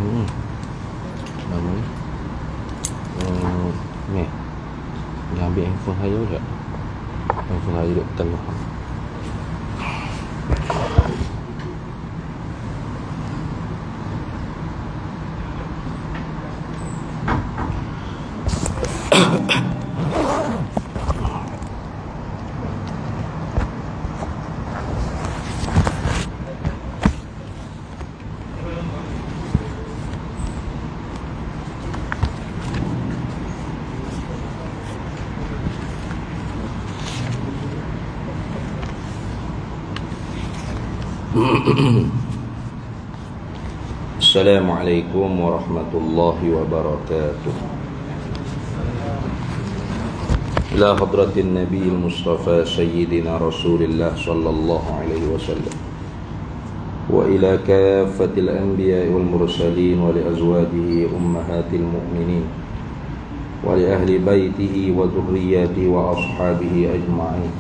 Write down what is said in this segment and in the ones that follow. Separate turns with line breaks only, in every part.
Nama ni ni dia ambil handphone saya je. Handphone saya duduk tengah. Assalamualaikum warahmatullahi wabarakatuh. Ila hadratin Nabi al-Mustafa Sayyidina Rasulillah sallallahu alaihi wasallam wa ila kaffatil anbiya wal mursalin wa li azwajihi ummahatil mu'minin wa li ahli baitihi wa dhurriyyatihi wa ashabihi ajma'in.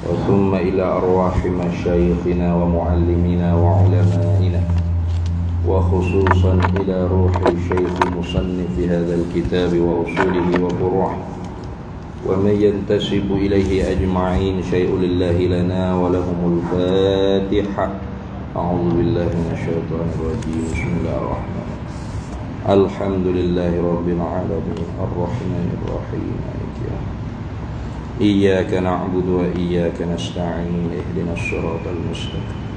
ثم إلى أرواح مشايخنا ومعلمينا وعلمائنا وخصوصا إلى روح شيخ مصنف هذا الكتاب وأصوله وفروعه ومن ينتسب إليه أجمعين شيء لله لنا ولهم الفاتحة. أعوذ بالله من الشيطان الرجيم. بسم الله الرحمن الرحيم. الحمد لله رب العالمين الرحمن الرحيم مالك يوم الدين. إياك نعبد وإياك نستعين اهدنا الصراط المستقيم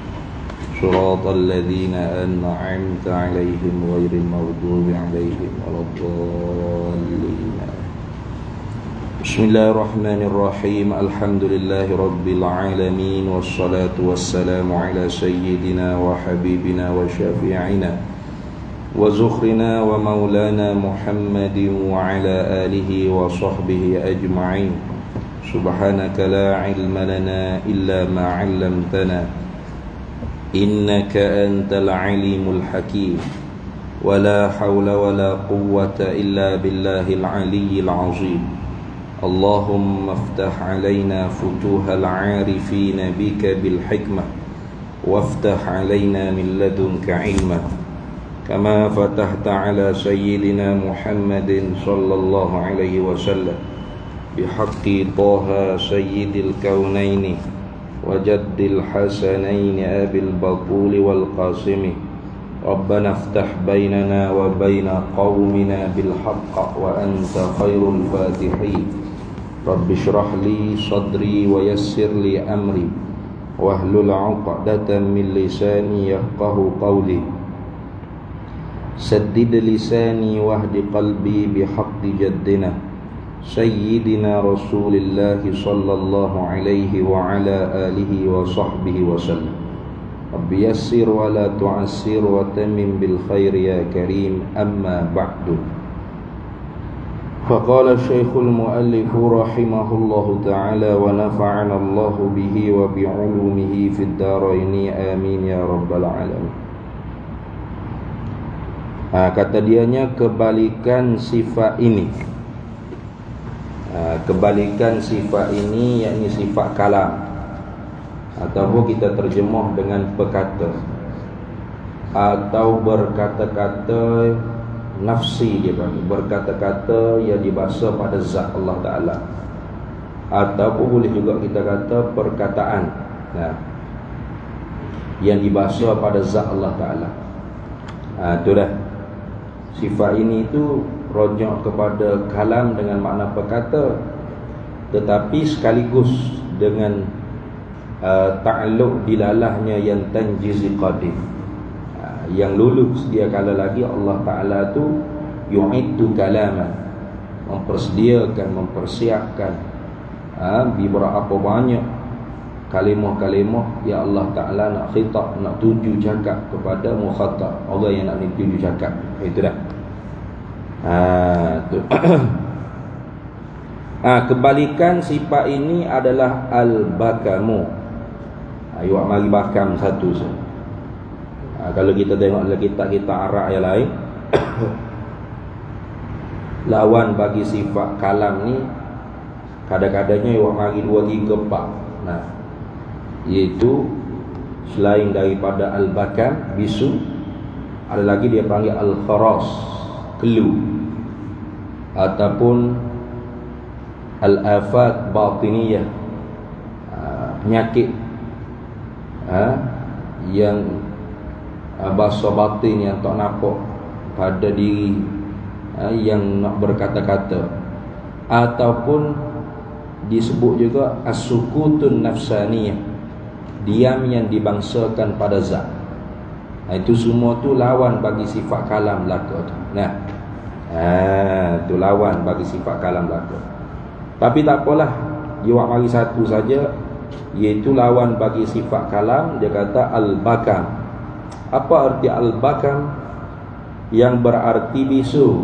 صراط الذين أنعمت عليهم غير المغضوب عليهم ولا الضالين. بسم الله الرحمن الرحيم. الحمد لله رب العالمين والصلاة والسلام على سيدنا وحبيبنا وشفيعنا وزخرنا ومولانا محمد وعلى آله وصحبه أجمعين. سبحانك لا علم لنا إلا ما علمتنا إنك أنت العليم الحكيم ولا حول ولا قوة إلا بالله العلي العظيم. اللهم افتح علينا فتوح العارفين بك بالحكمة وافتح علينا من لدنك علما كما فتحت على سيدنا محمد صلى الله عليه وسلم بحق طه سيد الكونين وجد الحسنين أبي البطول والقاسم. ربنا افتح بيننا وبين قومنا بالحق وأنت خير الفاتحين. رب اشرح لي صدري ويسر لي أمري واحلل عقدة من لساني يفقه قولي. سدد لساني واهد قلبي بحق جدنا سيدنا رسول الله صلى الله عليه وعلى آله وصحبه وسلم. رب يسر ولا تعسر وتمم بالخير يا كريم. أما بعد، فقال الشيخ المؤلف رحمه الله تعالى ونفعنا الله به وبعلومه في الدارين آمين يا رب العالمين. Kata dianya kebalikan sifat ini. Kebalikan sifat ini yakni sifat kalam, ataupun kita terjemah dengan perkata atau berkata-kata nafsi, dia panggil berkata-kata yang dibahasa pada zat Allah Ta'ala, ataupun boleh juga kita kata perkataan yang dibahasa pada zat Allah Ta'ala. Itulah sifat ini itu rojak kepada kalam dengan makna perkata, tetapi sekaligus dengan ta'alluq dilalahnya yang tanjizi qadim, yang lulus dia kala lagi Allah Ta'ala tu yu'iddu kalaman, mempersediakan, mempersiapkan beberapa banyak kalimah-kalimah yang Allah Ta'ala nak khitab, nak tuju cakap kepada mukhatab, Allah yang nak tuju cakap. Itu dah. Kebalikan sifat ini adalah al-bakamu. Awak mari bakam satu saja. Kalau kita tengok dalam kitab-kitab Arab yang lain, lawan bagi sifat kalam ni kadang-kadangnya awak mari 2, 3, 4. Iaitu selain daripada al-bakam, bisu, Ada lagi dia panggil al-kharas, kelu, ataupun al-afat batiniyah, penyakit yang bahasa batin yang tak nampak pada diri, yang nak berkata-kata, ataupun disebut juga as-sukutun nafsaniyah, diam yang dibangsakan pada zat. Itu semua tu lawan bagi sifat kalam belaka tu. Itu lawan bagi sifat kalam belaka. Tapi tak apalah, dia buat mari satu saja, iaitu lawan bagi sifat kalam. Dia kata al-bakam. Apa arti al-bakam? Yang berarti bisu.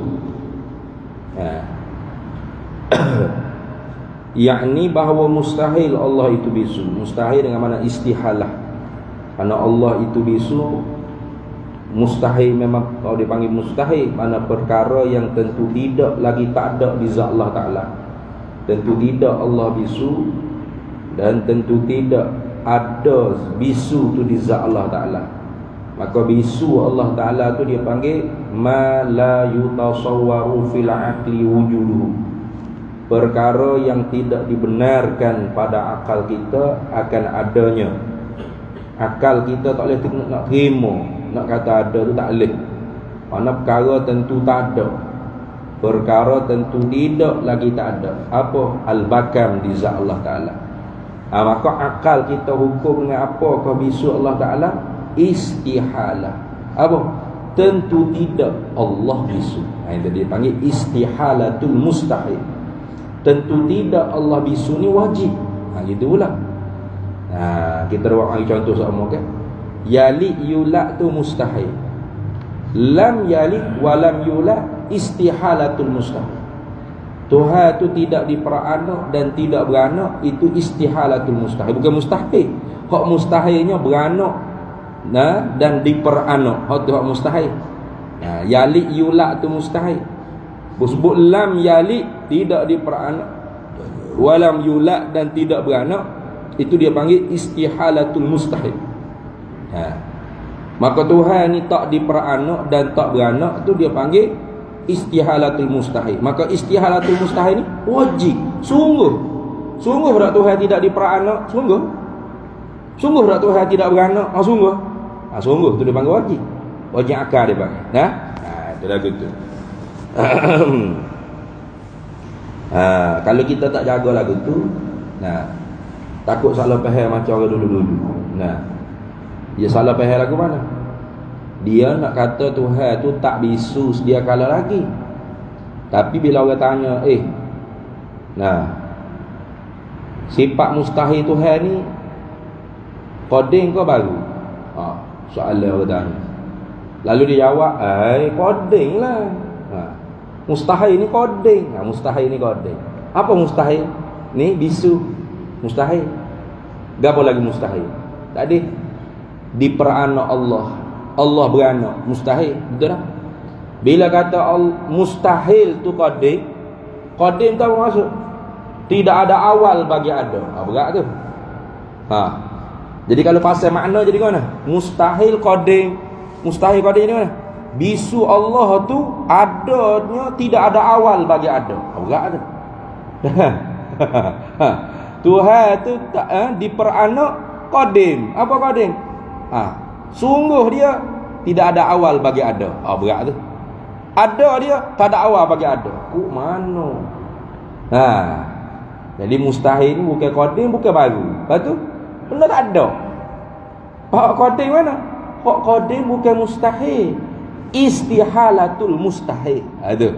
Yakni bahawa mustahil Allah itu bisu. Mustahil dengan mana istihalah. Karena Allah itu bisu, mustahil memang. Kalau dipanggil mustahil, mana perkara yang tentu tidak lagi tak ada di zat Allah Ta'ala. Tentu tidak Allah bisu, dan tentu tidak ada bisu tu di zat Allah Ta'ala. Maka bisu Allah Ta'ala tu dia panggil ma la yutasawwaru fil aqli wujuduhu, perkara yang tidak dibenarkan pada akal kita akan adanya. Akal kita tak boleh nak terima, nak kata ada tu tak boleh. Mana perkara tentu tak ada, perkara tentu tidak lagi tak ada. Apa? Al-bakam di zat Allah Ta'ala. Maka akal kita hukum dengan apa kau bisu Allah Ta'ala? Istihalah. Apa? Tentu tidak Allah bisu. Itu dia panggil istihalatul mustahil. Tentu tidak Allah bisu ni wajib. Gitu pula. Kita buat lagi contoh sama kan. Yali yulak tu mustahil. Lam yalik wa lam yulak istihalatul mustahil. Tuhan tu tidak diperanak dan tidak beranak, itu istihalatul mustahil. Bukan mustahil. Hak mustahilnya beranak dan diperanak. Hak tu hak mustahil. Yalik yulak tu mustahil. Sebut lam yalik, tidak diperanak, walam yulak, dan tidak beranak, itu dia panggil istihalatul mustahil. Maka Tuhan ni tak diperanak dan tak beranak, tu dia panggil istihalatul mustahil. Maka istihalatul mustahil ni wajib. Sungguh tak Tuhan tidak diperanak? Sungguh tak Tuhan tidak beranak? Sungguh tu dia panggil wajib. Wajib akal dia panggil. Itu dah gitu. Kalau kita tak jaga lagu tu, takut salah faham macam orang dulu-dulu. Dia salah faham lagu mana? Dia nak kata Tuhan tu tak bisu sedia kala lagi. Tapi bila orang tanya, sifat mustahil Tuhan ni koding ke baru? Soalan orang tanya. Lalu dia jawab, koding lah. Mustahil ni koding. Mustahil ni koding. Apa mustahil? Ni bisu. Mustahil. Gapo lagi mustahil? Tadi diperanak Allah. Allah beranak. Mustahil. Betul tak? Bila kata mustahil tu koding, koding tu apa maksud? Tidak ada awal bagi ada. Berat tu. Jadi kalau pasal makna jadi mana? Mustahil koding. Mustahil koding ni mana? Bisu Allah tu adanya tidak ada awal bagi ada. Berat tu. Tuhan tu tak diperanak qadim. Apa qadim? Sungguh dia tidak ada awal bagi ada. Berat tu. Ada dia tak ada awal bagi ada. Mana? Jadi mustahil ni bukan qadim, bukan baru. Lepas tu benda tak ada. Hak qadim mana? Hak qadim bukan mustahil. Istihalatul mustahil. Ada.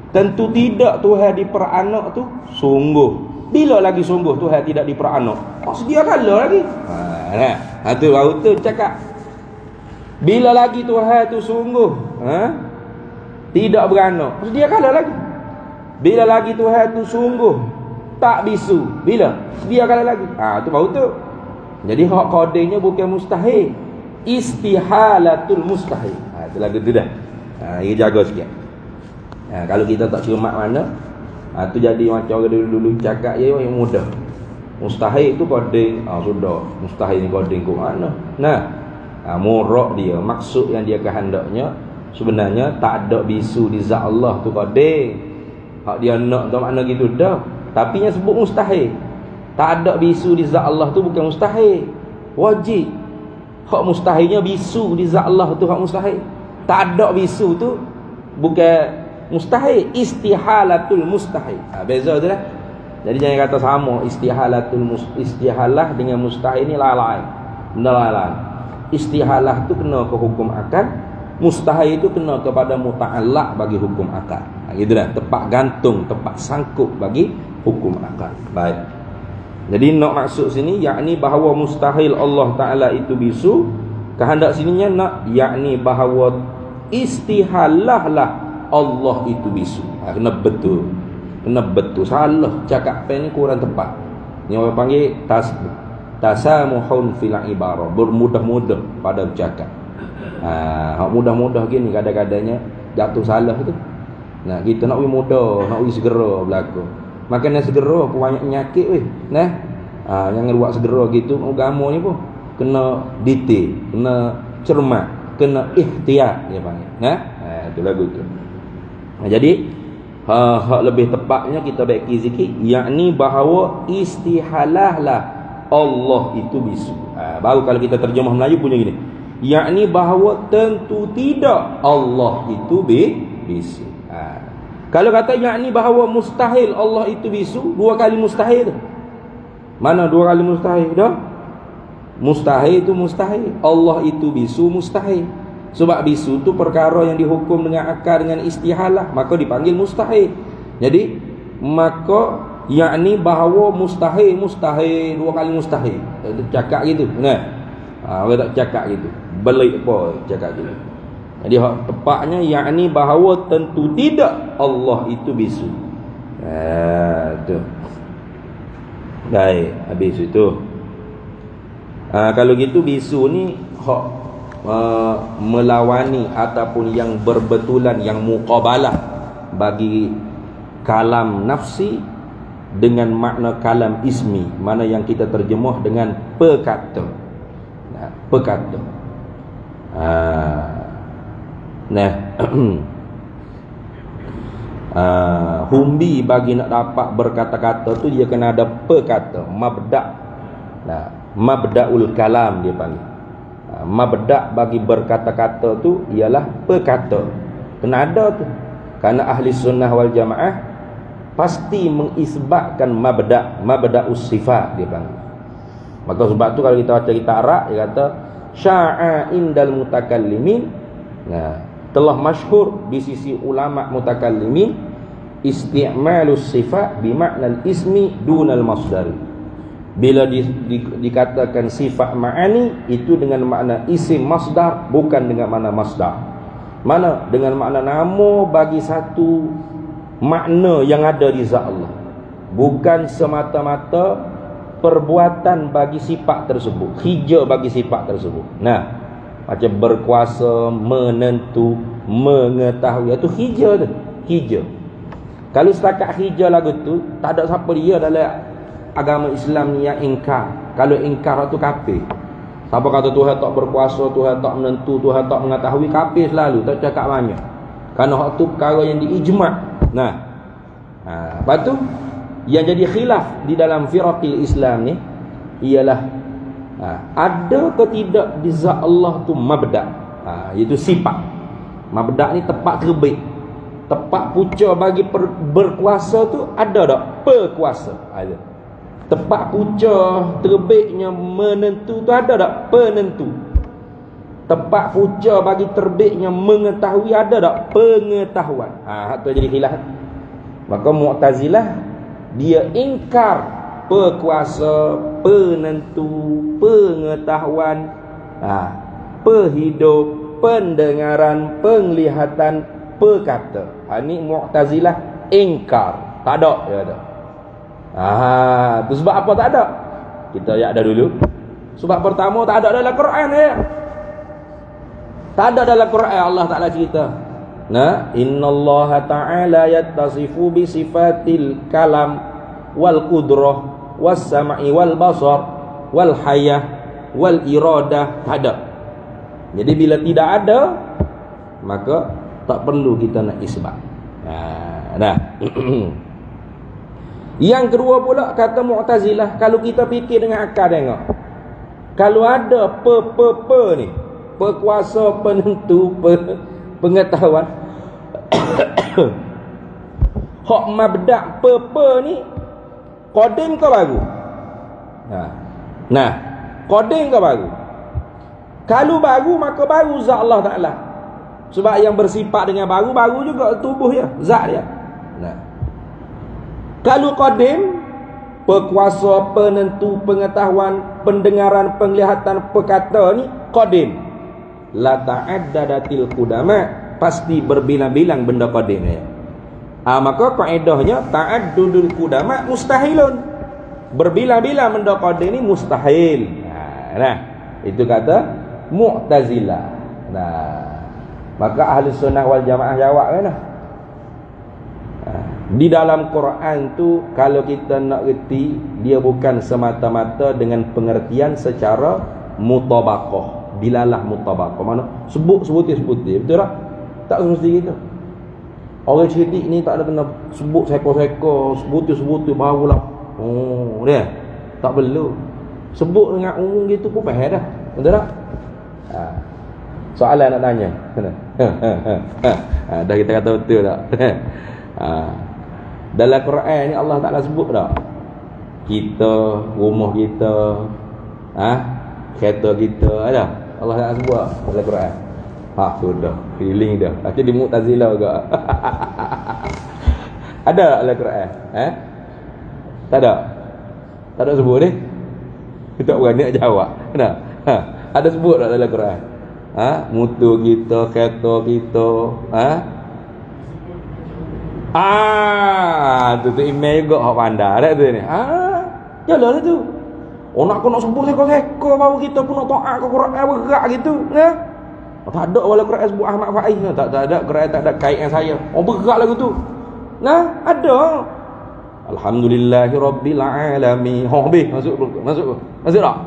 Tentu tidak Tuhan diperanak tu sungguh. Bila lagi sungguh Tuhan tidak diperanak? Sedia kala lagi. Tu baru tu cakap. Bila lagi Tuhan tu sungguh tidak beranak? Sedia kala lagi. Bila lagi Tuhan tu sungguh tak bisu? Bila? Sedia kala lagi. Tu baru tu. Jadi hak kodenya bukan mustahil. Istihalatul mustahil. Itu lagu tu dah. Ini jaga sikit. Kalau kita tak cermat mana, tu jadi macam orang dulu-dulu cakap je yang mudah. Mustahil tu koding. Sudah. Mustahil ni koding ke mana? Murak dia, maksud yang dia kehendaknya sebenarnya tak ada bisu di zat Allah tu qadir. Hak dia nak tu makna gitu dah. Tapi yang sebut mustahil. Tak ada bisu di zat Allah tu bukan mustahil. Wajib. Hak mustahilnya bisu di zat Allah tu hak mustahil. Tak ada bisu tu bukan mustahil, istihalatul mustahil. Beza tu lah. Jadi jangan kata sama istihalah dengan mustahil ni lain. Benda lain. Istihalah tu kena ke hukum akal, mustahil itu kena kepada muta'allaq bagi hukum akal. Gitu dah, tempat gantung, tempat sangkut bagi hukum akal. Baik. Jadi nak maksud sini yakni bahawa mustahil Allah Taala itu bisu. Kehendak sininya nak yakni bahawa istihalah lah Allah itu bisu. Kena betul. Kena betul. Salah cakap pen ni kurang tepat. Ni orang panggil tasamuhun fil ibarah, bermudah-mudah pada bercakap. Mudah-mudah gini kadang-kadangnya jatuh salah tu. Nah, kita nak mudah, nak segera berlaku. Makan segera pun banyak penyakit weh. Nah. Jangan buat segera gitu. Agama ni pun kena detail, kena cermat, kena ihtiyat dia panggil. Nah, itu lagu tu. Jadi hak lebih tepatnya kita baiki zikir yakni bahawa istihalah lah Allah itu bisu. Baru kalau kita terjemah Melayu punya gini. Yakni bahawa tentu tidak Allah itu bisu. Kalau kata yakni bahawa mustahil Allah itu bisu, dua kali mustahil. Mana dua kali mustahil dah? Mustahil itu mustahil. Allah itu bisu mustahil. Sebab bisu itu perkara yang dihukum dengan akal dengan istihalah, maka dipanggil mustahil. Jadi maka yakni bahawa mustahil dua kali mustahil. Cakap gitu. Nah. Orang tak cakap gitu. Belik apa cakap gitu. Jadi hak tepatnya yakni bahawa tentu tidak Allah itu bisu. Tu. Baik, habis itu. Kalau gitu bisu ni hak melawani ataupun yang berbetulan, yang muqabalah bagi kalam nafsi dengan makna kalam ismi, mana yang kita terjemah dengan perkata. Perkata. Humbi bagi nak dapat berkata-kata tu dia kena ada perkata, mabda'. Mabda'ul kalam dia panggil. Mabda' bagi berkata-kata tu ialah perkata. Kena ada tu. Karena ahli sunnah wal jamaah pasti mengisbatkan mabda'us sifat dia panggil. Maka sebab tu kalau kita baca kitab Arab dia kata sya'a indal mutakallimin. Telah masyhur di sisi ulama mutakallimin isti'malus sifat bimakna ismi dunal masdar. Bila dikatakan sifat ma'ani itu dengan makna isim masdar, bukan dengan makna masdar. Mana? Dengan makna nama bagi satu makna yang ada di zat Allah, bukan semata-mata perbuatan bagi sifat tersebut, hija bagi sifat tersebut. Macam berkuasa, menentu, mengetahui, itu hija tu. Hija. Kalau setakat hija lagu tu, tak ada siapa dia dalam agama Islam ni yang ingkar. Kalau ingkar tu kafir. Siapa kata Tuhan tak berkuasa, Tuhan tak menentu, Tuhan tak mengetahui, kafir selalu, tak cakap banyak. Kerana hak tu perkara yang diijma'. Lepas tu yang jadi khilaf di dalam firaqil Islam ni ialah ada ke tidak di zat Allah tu mabda', iaitu sifat. Mabda' ni tempat terbit, tempat punca bagi berkuasa tu ada tak? Perkuasa ada. Tempat punca terbitnya menentu tu ada tak? Penentu. Tempat punca bagi terbitnya mengetahui ada tak? Pengetahuan. Itu jadi khilaf. Maka Mu'tazilah dia ingkar perkuasa, penentu, pengetahuan, perhidup, pendengaran, penglihatan, perkata. Ini Mu'tazilah ingkar. Tak ada, dia ada. Itu sebab apa tak ada? Kita lihat dah dulu. Sebab pertama tak ada dalam Quran ya. Tak ada dalam Quran Allah Ta'ala cerita. Innallaha ta'ala yattasifu bi sifatil kalam wal qudrah was sam'i wal basar wal hayah wal iradah. Tak ada. Jadi bila tidak ada, maka tak perlu kita nak isbat. Dah. Yang kedua pula kata Mu'tazilah, kalau kita fikir dengan akal tengok, kalau ada ni, pekuasa, penentu, pengetahuan hak mabda' ni qadim ke baru? Nah, qadim ke baru? Kalau baru, maka baru zat Allah Ta'ala. Sebab yang bersifat dengan baru juga tubuh dia, zat dia. Nah, kalau qadim, pekuasa, penentu, pengetahuan, pendengaran, penglihatan, perkata ni qadim. La ta'addadatil qudama, pasti berbilang-bilang benda qadim ni. Maka kaedahnya ta'addudul qudama mustahilun. Berbilang-bilang benda qadim ni mustahil. Nah, itu kata Mu'tazilah. Nah, maka ahli sunnah wal jamaah jawab kan lah. Di dalam Quran tu, kalau kita nak reti, dia bukan semata-mata dengan pengertian secara mutabaqah, dilalah mutabaqah. Mana sebuti betul tak? Tak semesti gitu. Orang cerdik ni tak ada kena sebut seko-seko, sebuti barulah. Oh, dia tak perlu sebut dengan umum gitu pun faham dah. Betul tak? Soalan nak tanya. Dah kita kata betul tak? Dalam Quran ni Allah Ta'ala sebut tak? Kita, rumah kita, kereta kita, ada? Allah Ta'ala sebut tak dalam Quran? Sudah, feeling dah. Macam di Mu'tazilah juga. Ada tak dalam Quran? Tak ada? Tak ada sebut ni? Kita berani nak jawab. Ada sebut tak dalam Quran? Motor kita, kereta kita, tu email juga hak pandai dah tu ni. Jalan tu. Nak sebut seko-seko baru kita pun nak taat ke Quran berat gitu. Tak ada wala Quran sebut Ahmad Faiz. Tak ada Quran, tak ada kait dengan saya. Berat lagu tu. Ada. Alhamdulillahi rabbil alamin. Habis masuk tak?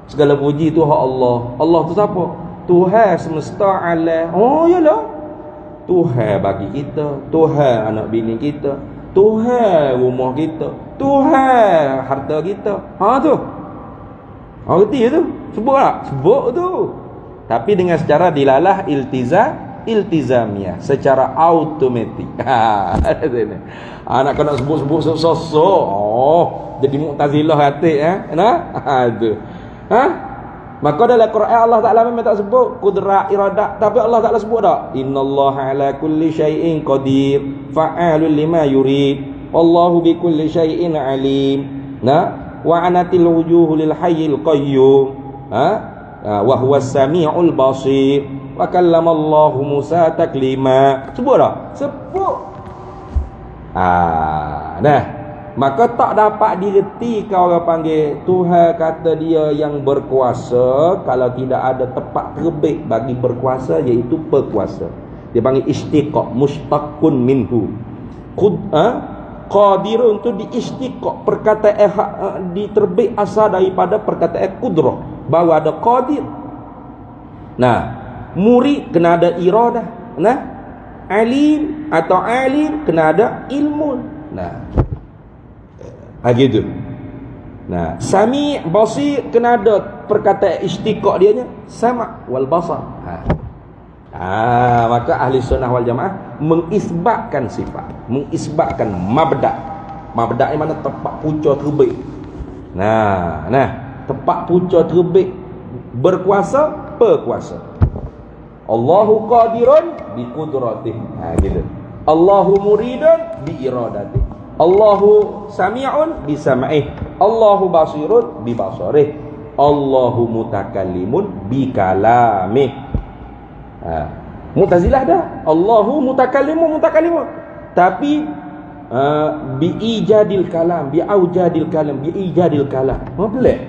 Segala puji tu hak Allah. Allah tu siapa? Tuhan semesta alam. Yalah. Tuhan bagi kita, Tuhan anak bini kita, Tuhan rumah kita, Tuhan harta kita. Tu. Reti tu. Sebut tak? Sebut tu. Tapi dengan secara dilalah iltizamiah, secara automatik. Nak kena sebut sosok. Jadi Mu'tazilah hati tu. Maka dalam Quran Allah Ta'ala memang tak sebut kudrat, iradat, tapi Allah Ta'ala sebut tak? Innallaha ala kulli syai'in qadir, fa'alul lima yurid, wallahu bi kulli syai'in alim. Wa anatil wujuhu lil hayyil qayyum, wa huwas sami'ul basir, wa kallamallahu Musa taklima. Sebut tak? Sebut. Maka tak dapat direti kalau orang panggil Tuhan kata dia yang berkuasa kalau tidak ada tempat terbit bagi berkuasa, iaitu perkuasa. Dia panggil istiqaq, mushtaqun minhu. Qadir untuk diistiqaq, perkataan diterbit asal daripada perkataan qudrah, baru ada qadir. Murid kena ada iradah. Alim atau alim kena ada ilmu. Gitu. Sami' basir kena ada perkataan istiqaq dia sama' wal basar. Maka ahli sunnah wal jamaah mengisbatkan sifat, mengisbatkan mabda'. Mabda' ni mana tempat punca terbit. Tempat punca terbit berkuasa, perkuasa. Allahu qadirun bi qudratihi. Gitu. Allahu muridun bi iradatihi. Allahu sami'un bi sam'ih, Allahu basirun bi basarih, Allahu mutakallimun bi kalamih. Mu'tazilah dah Allahu mutakallimun. Tapi bi ijadil kalam, bi aujadil kalam, bi ijadil kalam. Pelik.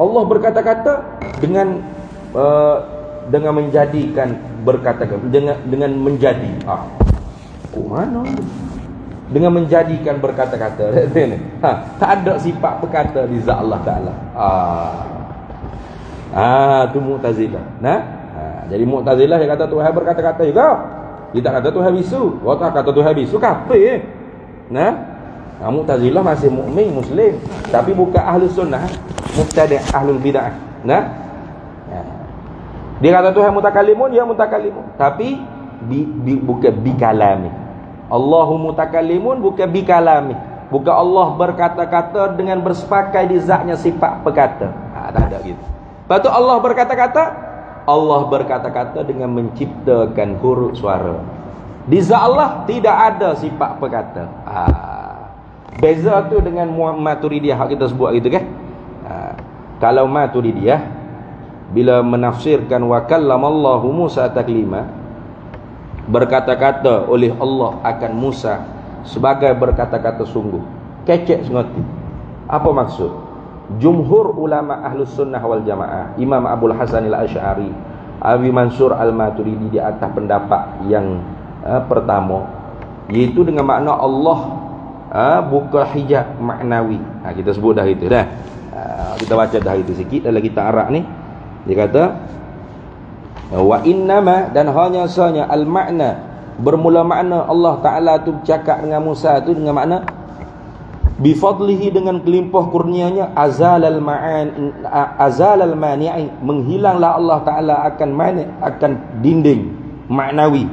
Allah berkata-kata dengan menjadikan berkata-kata, dengan menjadi. Kok mana? Dengan menjadikan berkata-kata. Tak ada sifat berkata di zat Allah Ta'ala. Tu Mu'tazilah. Jadi Mu'tazilah yang kata Tuhan berkata-kata juga. Dia tak kata Tuhan bisu. Kalau tak kata Tuhan bisu, kafir. Nah, Mu'tazilah masih mukmin Muslim, tapi bukan ahli sunnah, mubtadi' ahlul bid'ah. Nah, dia kata Tuhan mutakallimun, ya mutakallimun, tapi bukan bikalami. Allahu mutakallimun bukan bikalami. Bukan Allah berkata-kata dengan bersepakai di zatnya sifat perkata. Tak ada gitu. Lepas tu Allah berkata-kata dengan menciptakan huruf suara. Di zat Allah tidak ada sifat perkata. Beza tu dengan Maturidiyah kita sebut gitu kan. Kalau Maturidiyah bila menafsirkan wa kallamallahu Musa taklima, berkata-kata oleh Allah akan Musa sebagai berkata-kata sungguh, kecek sengoti. Apa maksud? Jumhur ulama ahlus sunnah wal jamaah, Imam Abul Hasan al-Asy'ari, Abi Mansur al-Maturidi di atas pendapat yang pertama, iaitu dengan makna Allah buka hijab maknawi. Kita sebut dah itu dah. Kita baca dah itu sikit dalam kitab Arab ni. Dia kata wa innama, dan hanya sahanya al-makna, bermula makna Allah Ta'ala tu bercakap dengan Musa tu dengan makna bifadlihi, dengan kelimpah kurnianya, azalal mani'i, menghilanglah Allah Ta'ala akan dinding maknawi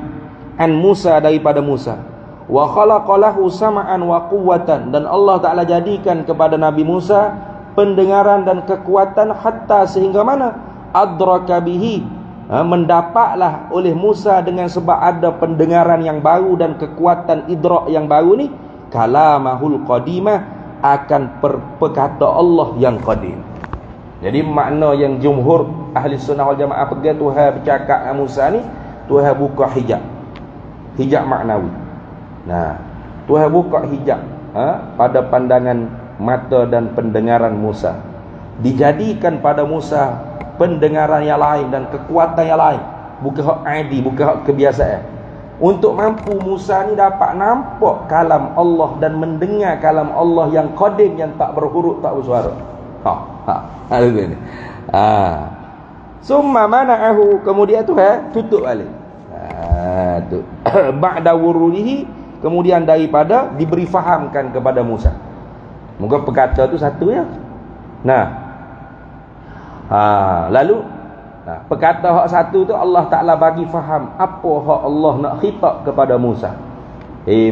an Musa, daripada Musa, wa khalaqalahu sam'an wa quwwatan, dan Allah Ta'ala jadikan kepada Nabi Musa pendengaran dan kekuatan, hatta sehingga mana adraka bihi, mendapatlah oleh Musa dengan sebab ada pendengaran yang baru dan kekuatan idrak yang baru ni, kalamahul qadimah, akan perkata Allah yang qadim. Jadi makna yang jumhur ahli sunnah wal jamaah pegang Tuhan bercakap dengan Musa ni, Tuhan buka hijab maknawi. Nah, Tuhan buka hijab pada pandangan mata dan pendengaran Musa, dijadikan pada Musa pendengaran yang lain dan kekuatan yang lain, bukan hak adi, bukan hak kebiasaan, untuk mampu Musa ni dapat nampak kalam Allah dan mendengar kalam Allah yang qadim, yang tak berhuruf, tak bersuara. Ada ni. Summa mana'ahu, kemudian tu tutup balik. Tu ba'da wurudihi, kemudian daripada diberi fahamkan kepada Musa. Moga perkata tu satu ya. Lalu perkata hak satu tu Allah Ta'ala bagi faham apa hak Allah nak khitab kepada Musa.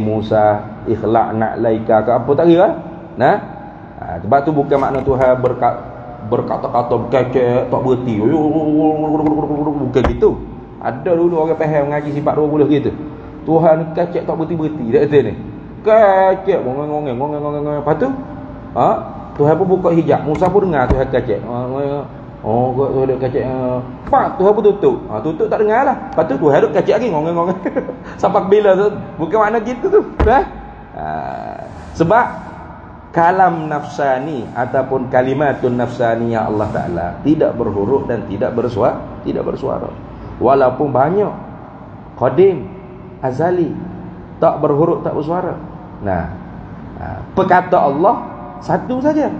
Musa, ikhlaq nak laika ke apa tak kira. Sebab tu bukan makna Tuhan berkata-kata berkecek tak berhenti, bukan gitu. Ada dulu orang faham ngaji sifat 20 gitu, Tuhan kecek tak berhenti tak kata ni, kecek ngong. Lepas tu Tuhan pun buka hijab, Musa pun dengar Tuhan kecek. Tuhan duk kacak. Tuhan pun tutup. Tutup tak dengar lah. Lepas tu Tuhan duk kacak lagi ngong. Sampai bila tu? Bukan makna gitu tu. Sebab kalam nafsani ataupun kalimatun nafsaniyah Allah Ta'ala tidak berhuruf dan tidak bersuara. Walaupun banyak, qadim, azali, tak berhuruf, tak bersuara. Perkata Allah satu saja,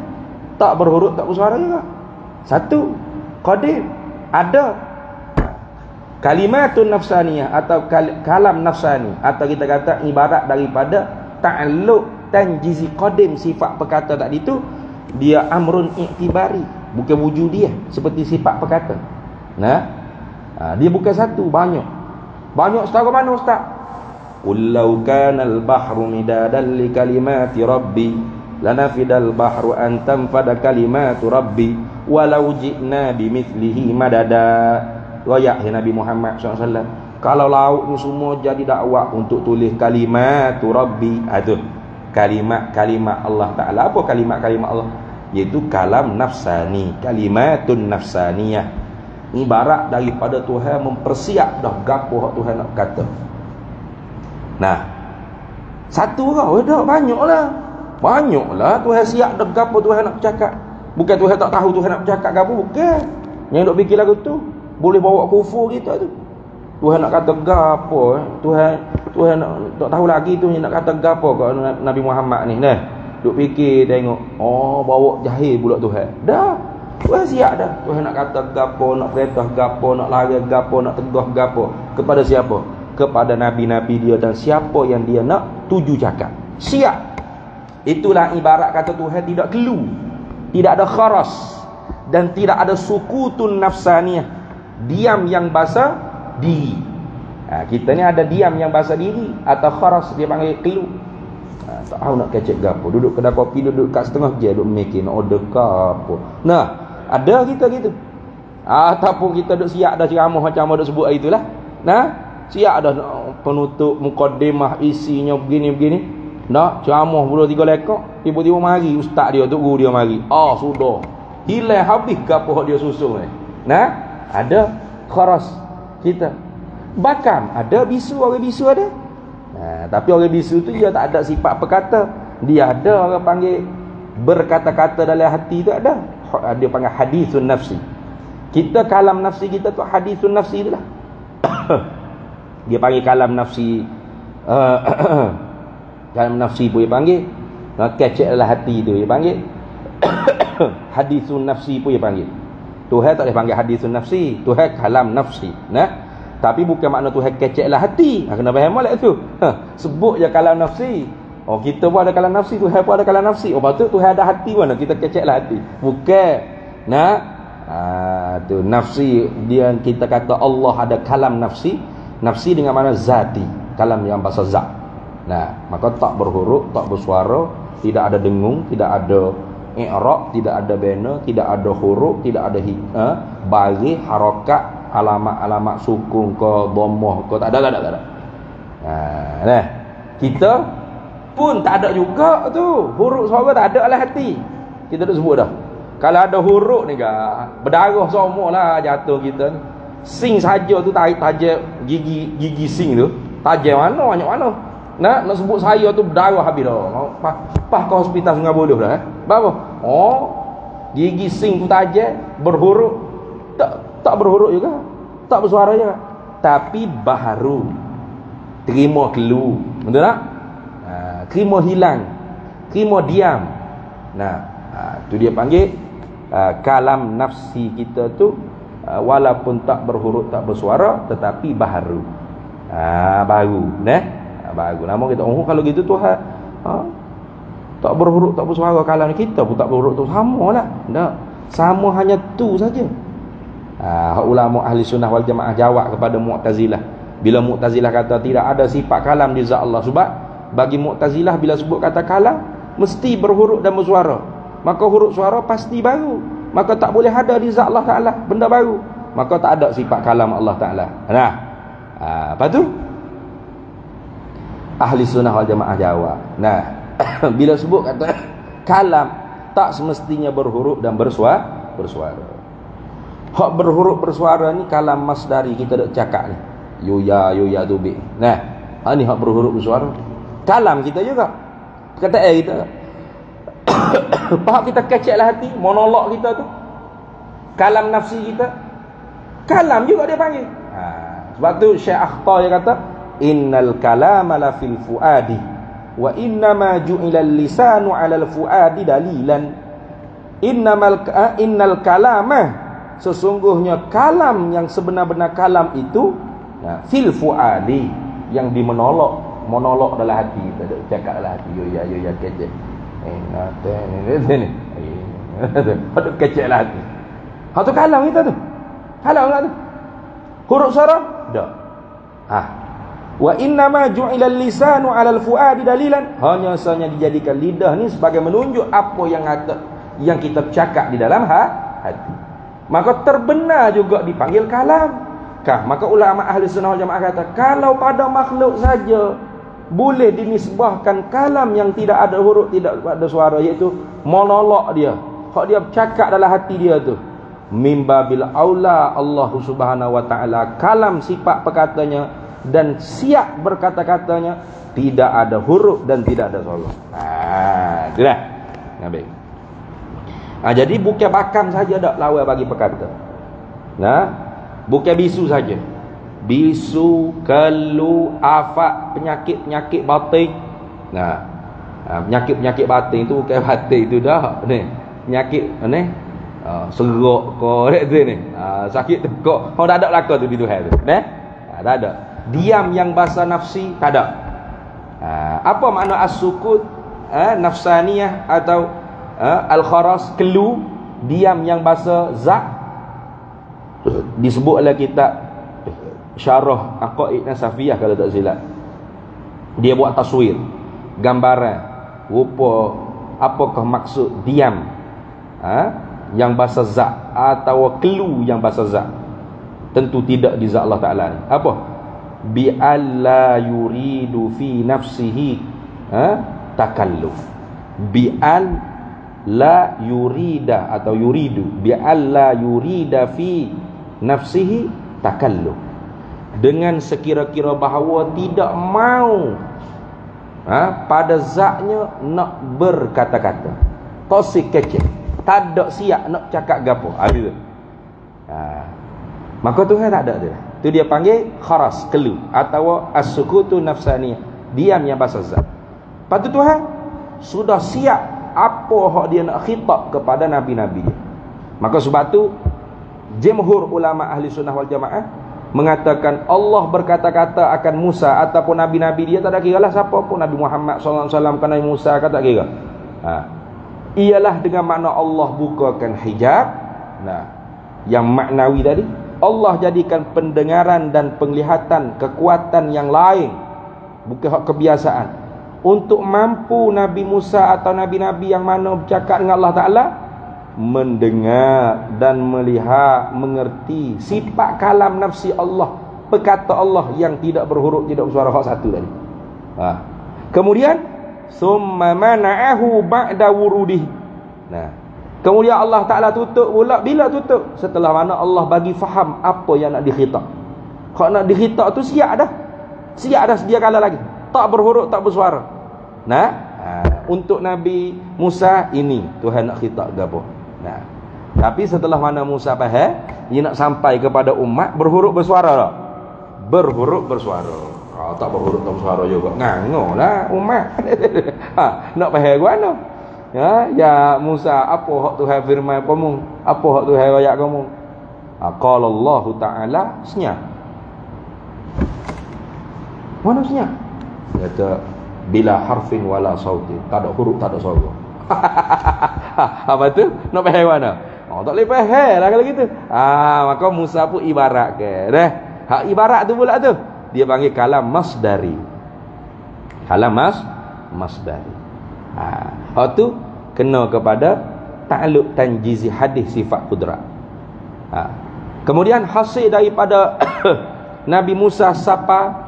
tak berhuruf, tak bersuara juga. Satu, qadim, ada. Kalimatun nafsaniyah atau kalam nafsani, atau kita kata ibarat daripada ta'alluq tanjizi qadim, sifat perkata tadi tu dia amrun i'tibari, bukan wujud dia seperti sifat perkata. Dia bukan satu, banyak setara mana ustaz? Qul law kana al-bahru midadan li kalimati rabbi lanafidal bahru an tanfada kalimatu rabbi walau ji'na bimithlihi madada. Royak Nabi Muhammad SAW, kalau laut ni semua jadi dakwah untuk tulis kalimatu rabbi, itu kalimat Allah Ta'ala. Apa kalimat Allah? Iaitu kalam nafsani, kalimatun nafsaniyah, ibarat daripada Tuhan mempersiap dah gapo hak Tuhan nak kata. Satu kau dah banyaklah Tuhan siap dah gapo Tuhan nak bercakap. Bukan Tuhan tak tahu Tuhan nak bercakap gapo, bukan. Yang dok fikir lagu tu boleh bawa kufur kita tu. Tuhan nak kata gapo, Tuhan tak tahu lagi tu nak kata gapo kat Nabi Muhammad ni. Duk fikir tengok, bawa jahil pula Tuhan. Dah. Tuhan siap dah. Tuhan nak kata gapo, nak perintah gapo, nak larang gapo, nak tegur gapo. Kepada siapa? Kepada nabi-nabi dia dan siapa yang dia nak tuju cakap. Siap. Itulah ibarat kata Tuhan tidak kelu, tidak ada kharas, dan tidak ada sukutun nafsaniyah, diam yang basa diri. Kita ni ada diam yang basa diri atau kharas, dia panggil kelu. Tak tahu nak kecek gapo, duduk kedai kopi, duduk kat setengah je, duduk mikir nak order gapo. Nah, ada kita gitu. Ataupun kita duduk siap dah ceramah macam ada sebut itulah. Nah, siap dah penutup mukaddimah isinya begini-begini. Nak ceramah pula 3 lekak, tiba-tiba mari ustaz dia, tok guru dia mari. Sudah. Hilang habis gapo dia susun ni. Nah, ada kharas kita. Bakam ada, bisu, orang bisu ada. Tapi orang bisu tu dia tak ada sifat perkata. Dia ada orang panggil berkata-kata dalam hati tu ada. Dia panggil hadithun nafsi. Kita kalam nafsi kita tu hadithun nafsi itulah. Dia panggil kalam nafsi. Kalam nafsi pun dia panggil. Kecek dalam hati tu dia panggil. Hadithun nafsi pun dia panggil. Tuhan tak boleh panggil hadithun nafsi. Tuhan kalam nafsi. Nah, tapi bukan makna Tuhan keceklah hati. Kena faham molek tu. Sebut je kalam nafsi. Kita pun ada kalam nafsi, Tuhan pun ada kalam nafsi. Patut Tuhan ada hati mana? Kita keceklah hati. Bukan. Nah, tu nafsi dia, kita kata Allah ada kalam nafsi. Nafsi dengan makna zati. Kalam yang bahasa zat. Nah, maka tak berhuruf, tak bersuara, tidak ada dengung, tidak ada i'rab, tidak ada bina, tidak ada huruf, tidak ada baris, harakat, alamat-alamat sukun ke dhammah ke, tak ada. Nah, kita pun tak ada juga tu. Huruf suara tak ada dalam hati. Kita dah sebut dah. Kalau ada huruf ni berdarah semualah jatuh kita ni. Sing saja tu tarik tajam gigi sing tu. Tajam mana banyak mana. Nak sebut saya tu berdarah habis dah. Pah ke hospital Sungai Buloh dah. Berapa? Gigi sing tu tajam berhuruf. Tak berhuruf juga, tak bersuara juga, tapi baharu, terima kelu, betul tak? Terima hilang, terima diam. Nah, tu dia panggil kalam nafsi kita tu, walaupun tak berhuruf, tak bersuara, tetapi baharu. Baru, baru. Nama kita, kalau gitu tu tak berhuruf, tak bersuara, kalam kita pun tak berhuruf tu sama lah. Tak, sama hanya tu saja. Ulama ahli sunnah wal jamaah jawab kepada Mu'tazilah. Bila Mu'tazilah kata tidak ada sifat kalam di zat Allah, sebab bagi Mu'tazilah bila sebut kata kalam mesti berhuruf dan bersuara, maka huruf suara pasti baru, maka tak boleh ada di zat Allah Ta'ala benda baru, maka tak ada sifat kalam Allah Ta'ala. Nah, apa tu? Ahli sunnah wal jamaah jawab. Nah, bila sebut kata kalam tak semestinya berhuruf dan bersuara. Hak berhuruf bersuara ni kalam masdari kita dak cakap ni. Yuya tubi. Nah, ni hak berhuruf bersuara. Kalam kita juga. Kata kita. Faham kita keceklah hati, monolog kita tu. Kalam nafsi kita. Kalam juga dia panggil. Sebab tu Syekh Akhtar dia kata, innal kalama la fil fuadi wa innama ju'ila al-lisanu 'ala al-fuadi dalilan. Innal kalama, sesungguhnya kalam yang sebenar-benar kalam itu fil fuadi, yang monolog dalam hati kita, cakap dalam hati. Ya kecek. Ni. Ada kecek dalam hati. Tu kalam kita tu. Kalam lah tu. Huruf suara? Dak. Wa innama ju'ila al-lisanu 'ala al-fuadi dalilan. Hanya saja dijadikan lidah ni sebagai menunjuk apa yang kita cakap di dalam hati. Maka terbenar juga dipanggil kalam. Maka ulama ahli sunnah wal jamaah kata, kalau pada makhluk saja boleh dinisbahkan kalam yang tidak ada huruf, tidak ada suara, iaitu monolog dia, hak dia cakap dalam hati dia tu, mimbabil aula Allah Subhanahu wa taala kalam sifat perkatanya dan siap berkata-katanya, tidak ada huruf dan tidak ada suara. Itulah. Baik. Jadi bukan bakam saja dak lawan bagi perkata. Bukan bisu saja. Bisu, kelu, afak, penyakit-penyakit batin. Penyakit-penyakit batin itu bukan batin itu dah ni. Penyakit Serok kau tu ni. Sakit tekuk. Kau tak ada belaka tu di Tuhan tu. Tak ada. Diam yang bahasa nafsi tak ada. Apa makna as-sukut? Nafsaniyah atau al-kharas, kelu, diam yang bahasa zat. Disebut oleh kitab Syarah Aqaid Nasafiyah kalau tak silap. Dia buat taswir, gambaran rupa apakah maksud diam yang bahasa zat atau kelu yang bahasa zat. Tentu tidak di zat Allah Ta'ala ni. Apa? Bi alla yuridu fi nafsihi takalluf. Bi al la yurida atau yuridu, bi alla yurida fi nafsihi takalluf, dengan sekira-kira bahawa tidak mau pada zatnya nak berkata-kata. Tosik kecek, tak ada siap nak cakap gapo. Itu. Maka Tuhan tak ada tu. Tu dia panggil kharas, kelu, atau as-sukutu nafsaniyah, diam yang bahasa zat. Lepas tu Tuhan sudah siap apa hak dia nak khitab kepada nabi-nabi dia. Maka sebab tu jumhur ulama ahli sunnah wal jamaah mengatakan Allah berkata-kata akan Musa ataupun nabi-nabi dia, tak ada kira lah siapa pun, Nabi Muhammad SAW ke Nabi Musa ke, tak kira. Ialah dengan makna Allah bukakan hijab, yang maknawi tadi, Allah jadikan pendengaran dan penglihatan, kekuatan yang lain, bukan hak kebiasaan, untuk mampu Nabi Musa atau nabi-nabi yang mana bercakap dengan Allah Ta'ala mendengar dan melihat, mengerti sifat kalam nafsi Allah, perkata Allah yang tidak berhuruf, tidak bersuara, hak satu tadi. Kemudian summa mana'ahu ba'da wurudih. Kemudian Allah Ta'ala tutup pula. Bila tutup? Setelah mana Allah bagi faham apa yang nak dikhitab. Kalau nak dikhitab tu siap dah. Siap dah sedia kala lagi. Tak berhuruf, tak bersuara. Untuk Nabi Musa ini Tuhan nak khitab ke apa? Tapi setelah mana Musa faham, dia nak sampai kepada umat, berhuruf bersuara tak? Berhuruf bersuara. Tak berhuruf tak bersuara juga. Ngangor lah umat. Nak faham ke mana? Ya Musa, apa hak Tuhan firman kamu? Apa hak Tuhan ayat kamu? Qala Allah Ta'ala, senyap. Mana senyap? Kata bila harfin wala sautin, tak ada huruf, tak ada suara. Apa tu? Nak faham mana? Tak boleh faham lah kalau gitu. Maka Musa pun ibarat ke dah. Hak ibarat tu pula tu dia panggil kalam masdari. Kalam masdari. Hak tu kena kepada ta'alluq tanjizi hadis sifat kudrat. Kemudian hasil daripada Nabi Musa siapa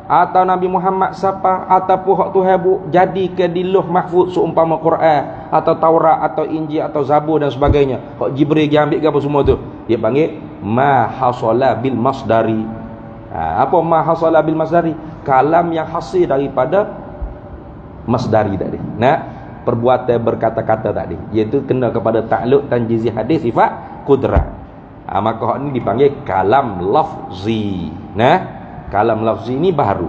atau Nabi Muhammad siapa ataupun hak Tuhan jadi ke di Lauh Mahfuz seumpama Quran atau Taurat atau Injil atau Zabur dan sebagainya, hak Jibril dia ambil ke apa semua tu, dia panggil ma hasala bil masdari. Apa ma hasala bil masdari? Kalam yang hasil daripada masdari tadi. Perbuatan berkata-kata tadi, iaitu kena kepada ta'alluq tanjizi hadis sifat kudrat. Maka hak ni dipanggil kalam lafzi. Kalam lafzi ni baru.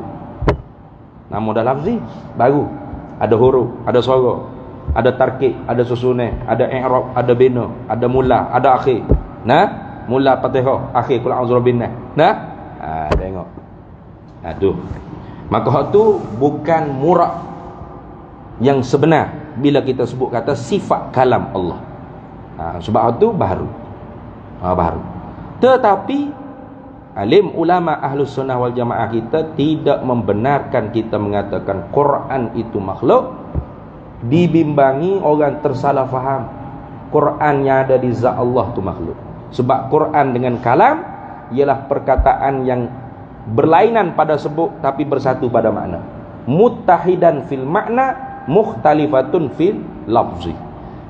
Nama dah lafzi baru. Ada huruf, ada suara, ada tarkib, ada susunan, ada i'rab, ada bina, ada mula, ada akhir. Mula Fatihah, akhir qul a'udzu birabbin nas. Tengok. Tu. Maka hak tu bukan murad yang sebenar bila kita sebut kata sifat kalam Allah. Sebab itu baru. Baru. Tetapi alim ulama ahlus sunnah wal jamaah kita tidak membenarkan kita mengatakan Quran itu makhluk. Dibimbangi orang tersalah faham Quran yang ada di zat Allah itu makhluk. Sebab Quran dengan kalam ialah perkataan yang berlainan pada sebut tapi bersatu pada makna. Muttahidan fil makna, mukhtalifatun fil lafzi.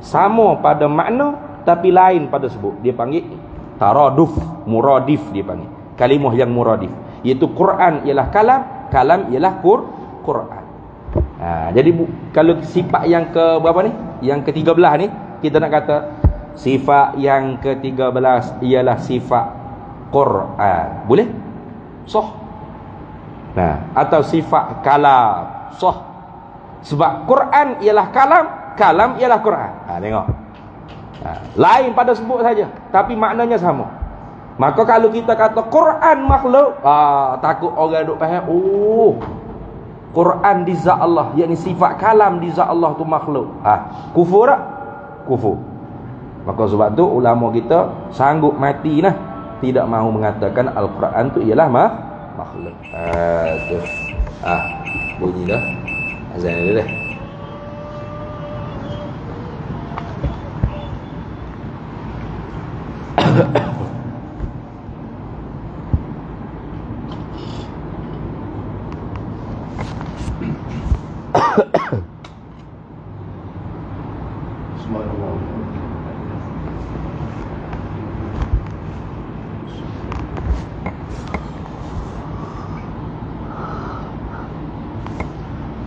Sama pada makna tapi lain pada sebut. Dia panggil taraduf, muradif dia panggil. Kalimah yang muradif, iaitu Quran ialah kalam, kalam ialah Quran. Jadi kalau sifat yang ke berapa ni? Yang ke-13 ni, kita nak kata sifat yang ke-13 ialah sifat Quran. Boleh? Sah. Atau sifat kalam. Sah. Sebab Quran ialah kalam, kalam ialah Quran. Tengok. Lain pada sebut saja, tapi maknanya sama. Maka kalau kita kata Quran makhluk, takut orang duk faham, oh, Quran di zat Allah, yakni sifat kalam di zat Allah tu makhluk. Kufur tak? Kufur. Maka sebab tu ulama kita sanggup mati nah, tidak mahu mengatakan Al-Quran tu ialah makhluk. Tu. Bunyi dah. Azan dia dah.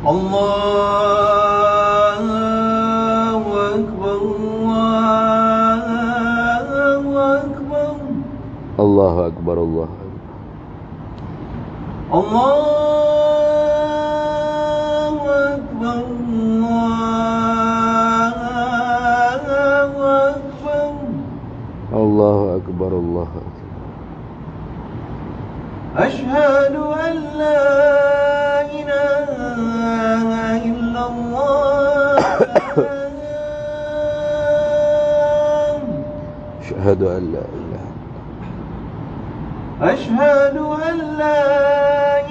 Allahu Akbar, Allahu Akbar,
Allahu Akbar, Allah.
Allahu Akbar, Allahu Akbar,
Allahu Akbar, Allahu Akbar.
Asyhadu an la ilaha illallah.
Asyhadu an la ilaha.
Asyhadu an la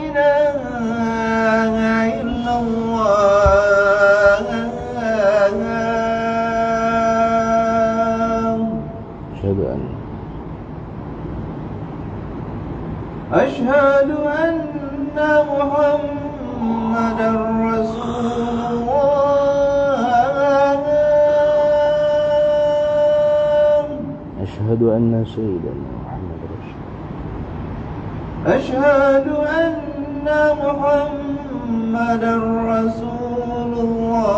ilaha illallah.
Asyhadu an.
Asyhadu anna Muhammadar Rasulullah.
Asyhadu anna sayyidana Muhammad Rasulullah.
Asyhadu anna Muhammadar Rasulullah.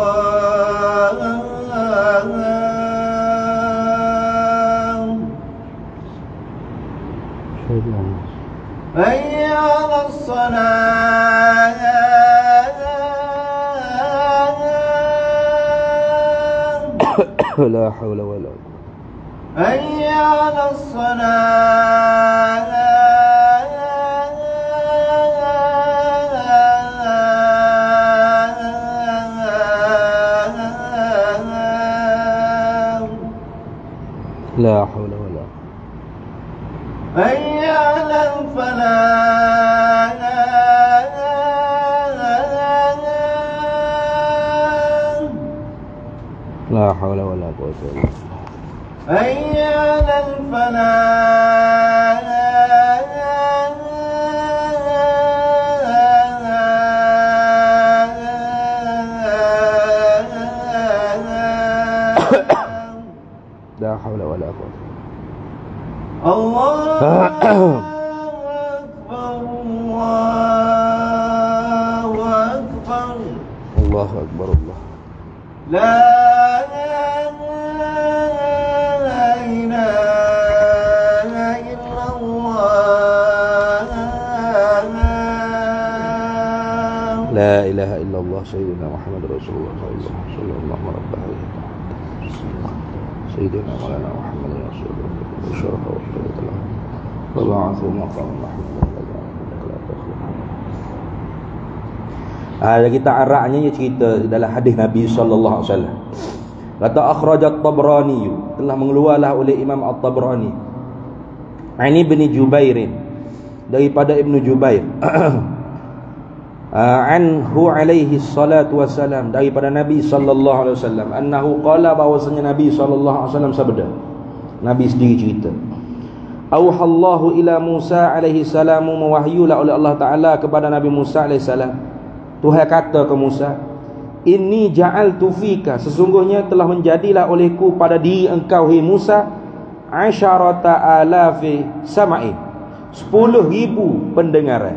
Asyhadu anna.
Hayya 'alas salah.
La hawla wala quwwata.
Hayya 'alas salah.
La hawla wala quwwata.
Hayya 'alal falah.
La hawla wala quwwata illa billah.
Hayya 'alal falah.
La hawla wala quwwata.
Allahu Akbar, Allahu Akbar.
Allahu Akbar, Allah.
La ilaha illallah.
La ilaha illallah sayyidina Muhammad Rasulullah sallallahu alaihi wasallam. Sayyidina Maulana Muhammad Rasulullah syarafa wa qadratullah wa ba'athu maqam Muhammad. Kita araknya dia cerita dalam hadis Nabi sallallahu alaihi wasallam. Kata akhrajat Tabrani, telah mengeluarlah oleh Imam At-Tabrani. Ani bin Jubair, daripada Ibnu Jubair. Anhu alaihi salatu wassalam, daripada Nabi sallallahu alaihi wasallam, annahu qala, bahwasanya Nabi sallallahu alaihi wasallam sabda. Nabi sendiri cerita. Auhallahu ila Musa alaihi salam, mewahyulah oleh Allah Taala kepada Nabi Musa alaihi salam. Tuhan kata ke Musa, inni ja'altu fika, sesungguhnya telah menjadilah olehku pada diri engkau hai Musa, 10,000 sama'in, 10,000 pendengaran.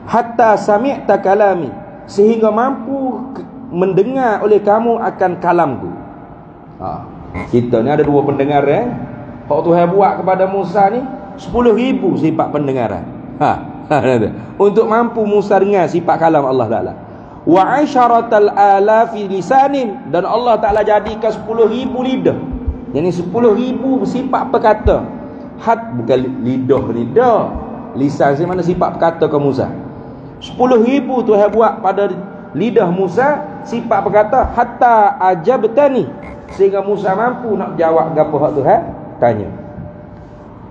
Hatta sami'ta kalami, sehingga mampu mendengar oleh kamu akan kalamku. Kita ni ada 2 pendengaran. Hak Tuhan buat kepada Musa ni 10,000 sifat pendengaran. Untuk mampu Musa dengar sifat kalam Allah Ta'ala. wa 'asharatal alafi lisanin, dan Allah Taala jadikan 10,000 lidah. Yang 10,000 sifat perkata. Bukan lidah. Lisan si mana sifat perkata ke Musa. 10,000 Tuhan buat pada lidah Musa sifat berkata, hatta ajabtani, sehingga Musa mampu nak jawab gapo hak Tuhan tanya.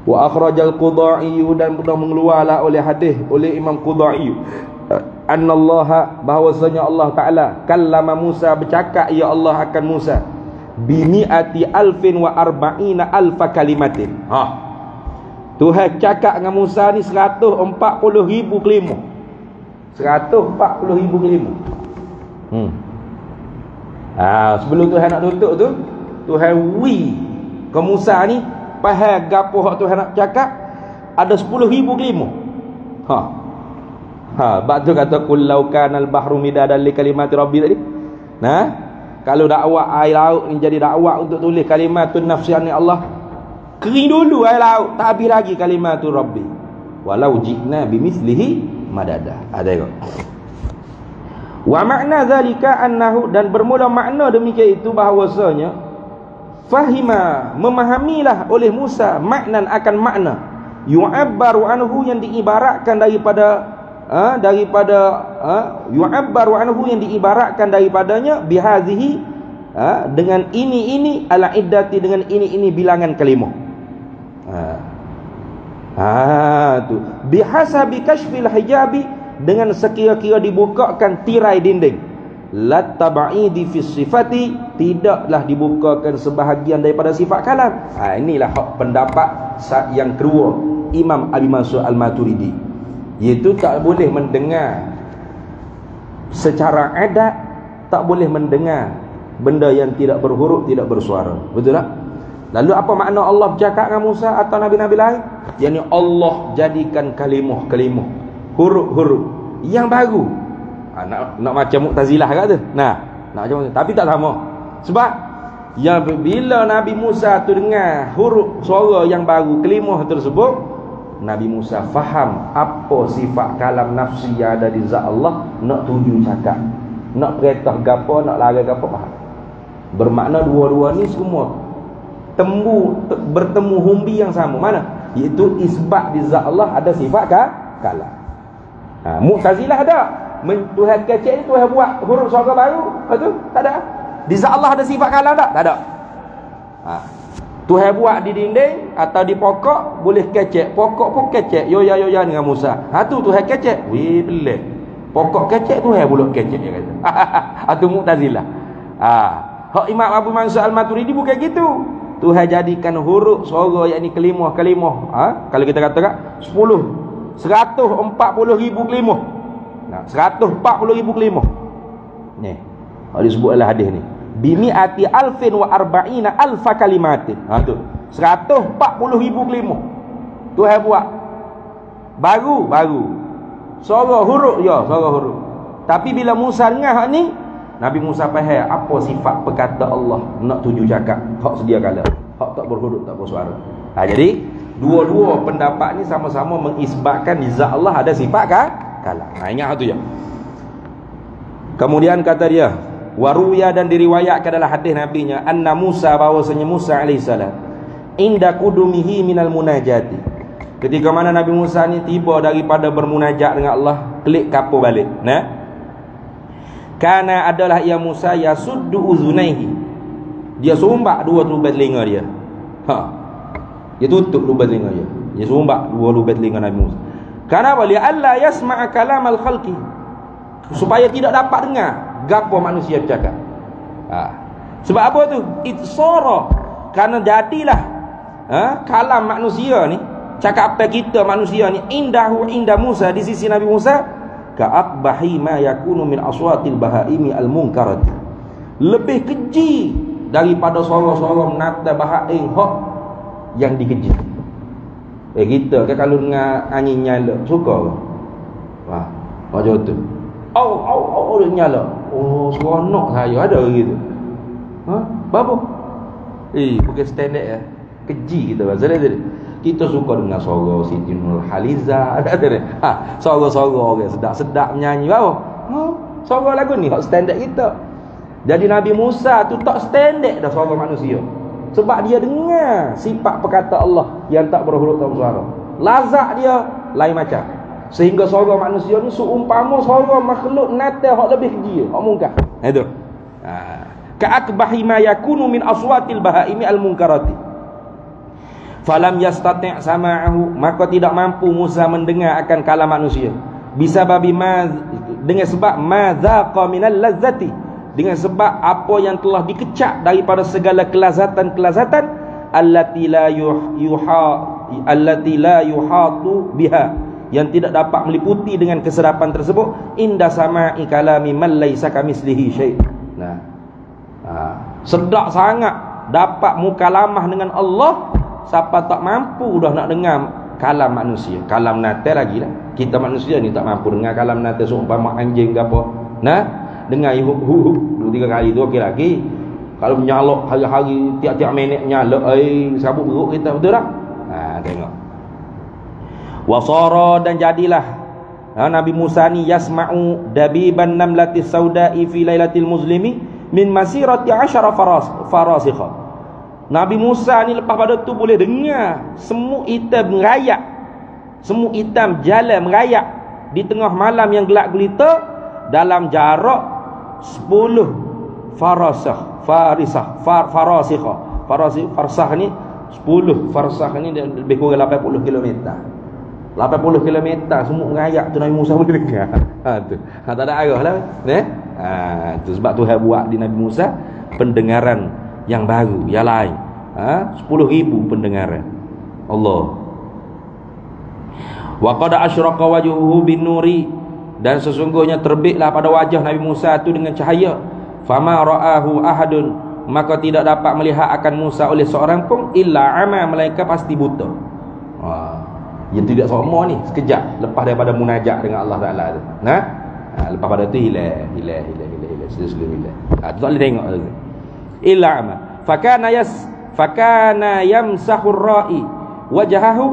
Wa akhrajal Qudai, dan sudah mengeluarlah oleh hadis oleh Imam Qudai, annallaha, bahwasanya Allah Taala kallama Musa, bercakap ya Allah akan Musa, bimi'ati alfin wa arba'ina alfa kalimatin. Tuhan cakap dengan Musa ni 140,000 kelima. 140,000 kelima. Sebelum Tuhan nak tutup tu, Tuhan ke Musa ni faham gapo hak Tuhan nak cakap, ada 10,000 kelima. Bab tu kata qul law kana al-bahru midadan li kalimati rabbi tadi. Kalau dakwah air laut ni jadi dakwah untuk tulis kalimatun nafsiani Allah, kering dulu air laut, tak habis lagi kalimatun rabbi. Walau ji'na bimithlihi madada. Tengok. Wa makna zalika annahu, dan bermula makna demikian itu bahawasanya fahima, memahamilah oleh Musa maknan akan makna, yu'abbaru anhu, yang diibaratkan daripada yu'abbaru anhu, yang diibaratkan daripadanya, bihazihi, dengan ini ala iddati, dengan ini bilangan kalimah. Tu bihasabi kashfil hijabi, dengan sekira-kira dibukakan tirai dinding, la tab'idi fi sifati, tidaklah dibukakan sebahagian daripada sifat kalam. Inilah hak pendapat yang kedua Imam Abi Mansur Al-Maturidi, iaitu tak boleh mendengar secara adat, tak boleh mendengar benda yang tidak berhuruf, tidak bersuara. Betul tak? Lalu apa makna Allah bercakap dengan Musa atau nabi-nabi lain? Yang Allah jadikan kalimah-kalimah, huruf-huruf yang baru. Nak macam Mu'tazilah kat tu. Nak macam tu. Tapi tak sama. Sebab yang bila Nabi Musa tu dengar huruf suara yang baru, kalimah tersebut, Nabi Musa faham apa sifat kalam nafsi yang ada di zat Allah, nak tuju cakap, nak perintah gapo, nak larang gapo, faham. Bermakna dua-dua ni semua bertemu humbi yang sama. Mana? Iaitu isbat di zat Allah ada sifat kalam. Mu'tazilah ada, Tuhan kecil ni Tuhan buat huruf suara baru, betul? Tak ada. Di zat Allah ada sifat kalam tak? Tak ada. Tuhan buat di dinding atau di pokok, boleh kecek. Pokok pun kecek, yoya dengan Musa. Tu Tuhan kecek. Pelik. Pokok kecek, Tuhan pula kecek, dia kata. Itu Mu'tazilah. Hak Imam Abu Mansur Al-Maturidi bukan gitu. Tuhan jadikan huruf suara yang ni kalimah. Kalau kita katakan 140,000 kalimah. 140,000 kalimah. Ni, disebut dalam hadis ni. Bimi'ati alfin wa arba'ina alfa kalimatin. Tu 140,000 kalimah Tuhan buat baru. Suara huruf, suara huruf. Tapi bila Musa dengar hak ni, Nabi Musa faham apa sifat perkata Allah, nak tuju cakap, hak sedia kala, hak tak berhuruf, tak bersuara. Jadi dua-dua pendapat ni sama-sama mengisbatkan di zat Allah ada sifat kalam. Ingat tu je. Kemudian kata dia, waruya, dan diriwayatkan dalam hadis nabinya, anna Musa, bahwasanya Musa alaihissalam, inda kudumihi minal munajati, ketika mana Nabi Musa ni tiba daripada bermunajat dengan Allah, klik kapur balik. Kana adalah ia Musa yasuddu uzunaihi, dia sumbak dua lubang telinga dia. Dia tutup lubang telinga dia. Dia sumbak dua lubang telinga Nabi Musa. Kenapa? Li alla yasma'a kalamal khalqi, supaya tidak dapat dengar gapo manusia bercakap. Sebab apa tu? Itsara, kerana jadilah kalam manusia ni, cakapan kita manusia ni, inda Musa, di sisi Nabi Musa, ka'aqbahi ma yakunu min aswatil bahaimi al-munkarat, lebih keji daripada suara-suara menata bahaim hak yang dikeji. Kita kan kalau dengar angin nyala, suka ke? Macam tu. Au nyala. Seronok saya ada gitu. Babo. Bukan standard ya. Keji kita bahasa dia. Kita suka dengar suara Siti Nurhaliza, suara-suara orang sedap-sedap menyanyi. suara lagu ni hak standard kita. Jadi Nabi Musa tu tak standard dah suara manusia. Sebab dia dengar sifat perkata Allah yang tak berhuruf dan suara. Lazat dia lain macam. Sehingga suara manusia ni seumpama suara makhluk natal hak lebih keji, hak mungkar. Itu. Ka'akbahi ma yakunu min aswatil bahaimi al-munkarati. Falam yastati' sama'ahu, maka tidak mampu Musa mendengar akan kalam manusia. Bisa babi dengan sebab madzaqa minal lazzati, dengan sebab apa yang telah dikecap daripada segala kelazatan-kelazatan allati la yuhatu biha, yang tidak dapat meliputi dengan kesedapan tersebut inda sama'i kalami man laisa kamislihi syai'. Sedap sangat dapat mukalamah dengan Allah. Siapa tak mampu dah nak dengar kalam manusia, kalam natal lagi lah. Kita manusia ni tak mampu dengar kalam natal seumpama anjing ke apa. Dengar huk 2-3 kali tu okey lagi. Kalau menyalak hari-hari tiap-tiap minit menyalak, sabut perut kita, betul tak? Tengok. Wasara, dan jadilah Nabi Musa ni yasma'u dabiban namlati sauda'i fi lailatil muslimi min masirati 10 farasikha. Nabi Musa ni lepas pada tu boleh dengar semut hitam merayap, semut hitam jalan merayap di tengah malam yang gelap gulita dalam jarak 10 farsah ni 10 farsah ni lebih kurang 80 km. 80 km semut merayap tu Nabi Musa boleh dengar. Tu. Tak ada arah lah. Tu sebab Tuhan buat di Nabi Musa pendengaran yang baru, yang lain. 10,000 pendengaran. Allah. Wa qad asyraqa wajhuhu bin nuri, dan sesungguhnya terbitlah pada wajah Nabi Musa itu dengan cahaya. Fama ra'ahu ahadun, maka tidak dapat melihat akan Musa oleh seorang pun illa ama, melainkan pasti buta. Yang tidak sama ni sekejap lepas daripada munajat dengan Allah Taala tu. Lepas pada tu hilang. Sudah hilang. Tu tak boleh tengok tu. Illa ama. Fakana yamsahu ar-ra'i wajhahu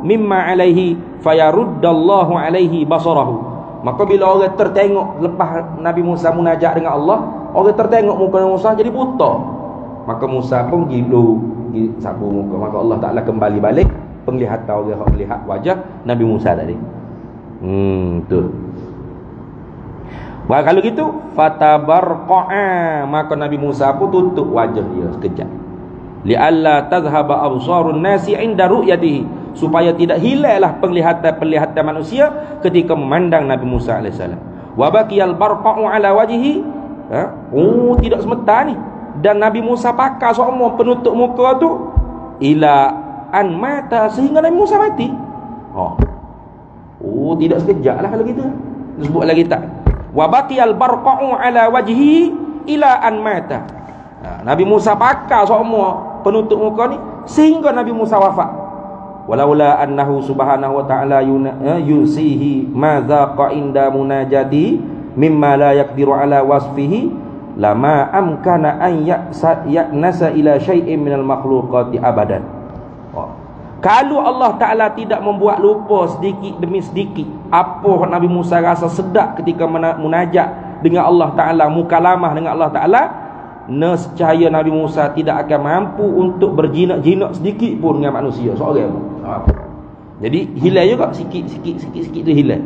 mimma alaihi fayaruddallahu alaihi basarahu. Maka bila orang tertengok lepas Nabi Musa munajat dengan Allah, orang tertengok muka Musa jadi buta. Maka Musa pun gilu sapu muka. Maka Allah Taala kembali balik penglihatan orang yang melihat wajah Nabi Musa tadi. Tu. Wah, kalau gitu fatabarqa'a, maka Nabi Musa pun tutup wajah dia sekejap. Li'alla tadhhaba absarun nasi 'inda ru'yatihi, supaya tidak hilanglah penglihatan manusia ketika memandang Nabi Musa alaihissalam. Wa baqiyal barqa'u 'ala wajhihi, tidak semata ni, dan Nabi Musa pakai semua penutup muka tu ila an mata, sehingga Nabi Musa mati. Tidak sekejap lah kalau gitu. Sebut lagi tak. Wa baqiyal barqa'u 'ala wajhihi ila an mata. Nabi Musa pakai semua penutup muka ni sehingga Nabi Musa wafat. Walaula annahu subhanahu wa ta'ala yusihi ma zaqa inda munajati mimma la yaqdiru ala wasfihi lama amkana an ya'nasa ila syai'in minal makhluqati abadan. Kalau Allah Ta'ala tidak membuat lupa sedikit demi sedikit apa Nabi Musa rasa sedap ketika munajat dengan Allah Ta'ala, mukalamah dengan Allah Ta'ala, nescaya Nabi Musa tidak akan mampu untuk berjinak-jinak sedikit pun dengan manusia seorang pun. Jadi hilang juga sikit tu hilang.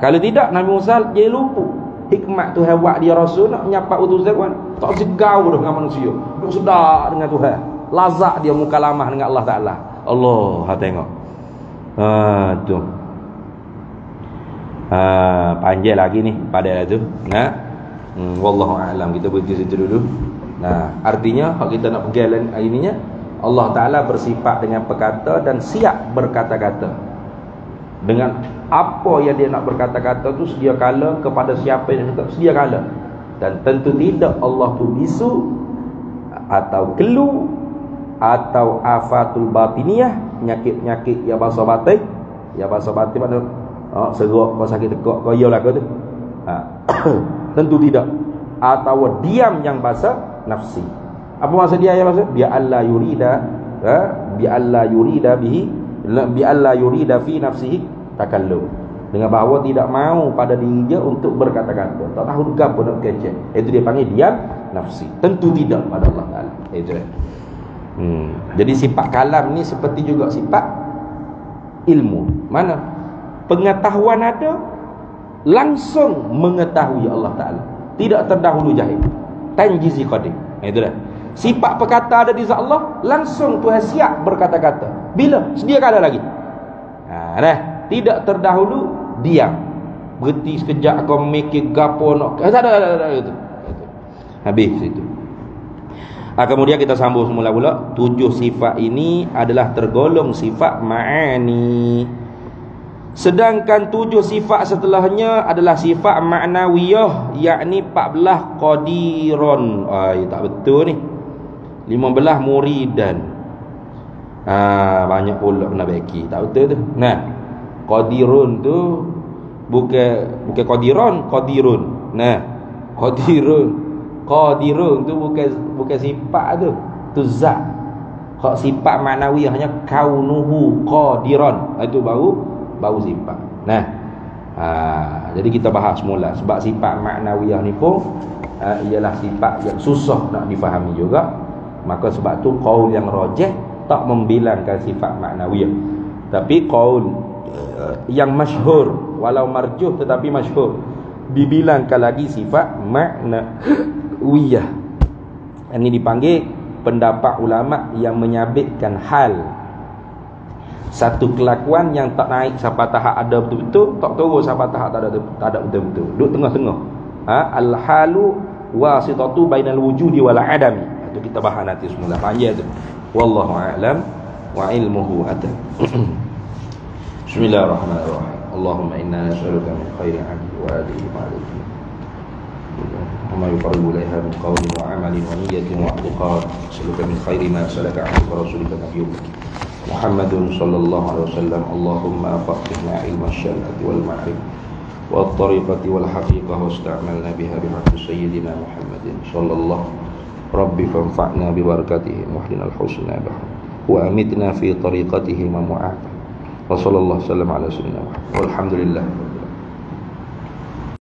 Kalau tidak Nabi Musa jadi lupa. Hikmat Tuhan buat dia rasul nak menyapat utusan kan, tak segau dengan manusia, duk sedar dengan Tuhan, lazat dia mukalamah dengan Allah Ta'ala. Allah, tengok. Tu. Panjang lagi ni pada tu. Wallahu a'lam. Kita berhenti situ dulu. Artinya hak kita nak pegang hari ininya, Allah Ta'ala bersifat dengan perkata dan siap berkata-kata. Dengan apa yang dia nak berkata-kata tu sedia kala, kepada siapa yang nak sedia kala. Dan tentu tidak Allah tu bisu atau kelu atau afatul batiniyah, penyakit-penyakit yang bahasa batin. Yang bahasa batin mana serok kau sakit tekak kau iyalah kau tu. Tentu tidak. Atau diam yang bahasa nafsi. Apa maksud dia yang bahasa? Bi alla yurida bihi, bi alla yurida fi nafsihi takallum. dengan bahawa tidak mau pada diri dia untuk berkata-kata, tak tahu gapo nak kecek. Itu dia panggil diam nafsi. Tentu tidak pada Allah Taala. Itu dia. Jadi sifat kalam ni seperti juga sifat ilmu. Mana pengetahuan ada, langsung mengetahui Allah Taala, tidak terdahulu jahil. Tanjizi qadim. Itu dia. Sifat perkata ada di zat Allah, langsung Tuhan siap berkata-kata. Bila? Sedia kala lagi. Tidak terdahulu, diam. Berhenti sekejap kau mikir gapo nak. Tak ada itu. Habis itu. Kemudian kita sambung semula pula. 7 sifat ini adalah tergolong sifat ma'ani. Sedangkan 7 sifat setelahnya adalah sifat ma'nawiyah, yakni 14 qadiron. Tak betul ni. 15 muridan. Banyak pula nak beki. Tak betul tu. Nah, qadirun tu bukan qadirun. Nah, qadirun tu bukan sifat tu. Tu zat. Hak sifat maknawiyahnya kaunuhu qadiran. Itu baru sifat. Nah. Jadi kita bahas semula sebab sifat maknawiyah ni pun ialah sifat yang susah nak difahami juga. Maka sebab tu qaul yang rajih tak membilangkan sifat maknawiyah. Tapi qaul yang masyhur, walau marjuh tetapi masyhur, dibilangkan lagi sifat maknawiyah. Ini dipanggil pendapat ulama yang menyabitkan hal satu kelakuan yang tak naik sampai tahap ada betul-betul, tak turun sampai tahap tak ada betul-betul, duduk tengah-tengah. Al-halu wasitatu bainal wujudi wal adami. Itu kita bahas nanti semula panjang tu. Wallahu a'lam wa ilmuhu atam. Bismillahirrahmanirrahim. Allahumma inna nas'aluka min khairi 'abdi wa alihi wa alihi wa ma yuqarribu ilayha min qawlin wa 'amalin wa niyyatin wa i'tiqad. Nas'aluka min khairi ma salaka 'abduka wa rasulika nabiyyuka Muhammadun sallallahu alaihi wasallam. Allahumma faqihna 'ilma asy-syari'ati wal ma'rifah wat tariqati wal haqiqah wasta'malna biha bihaqqi sayyidina Muhammadin sallallahu. Rabbi fanfa'na bi barakatihi wahdina al-husna wa amitna fi tariqatihi ma mu'afa. Wa sallallahu alaihi wasallam ala sayyidina Muhammad. Walhamdulillah.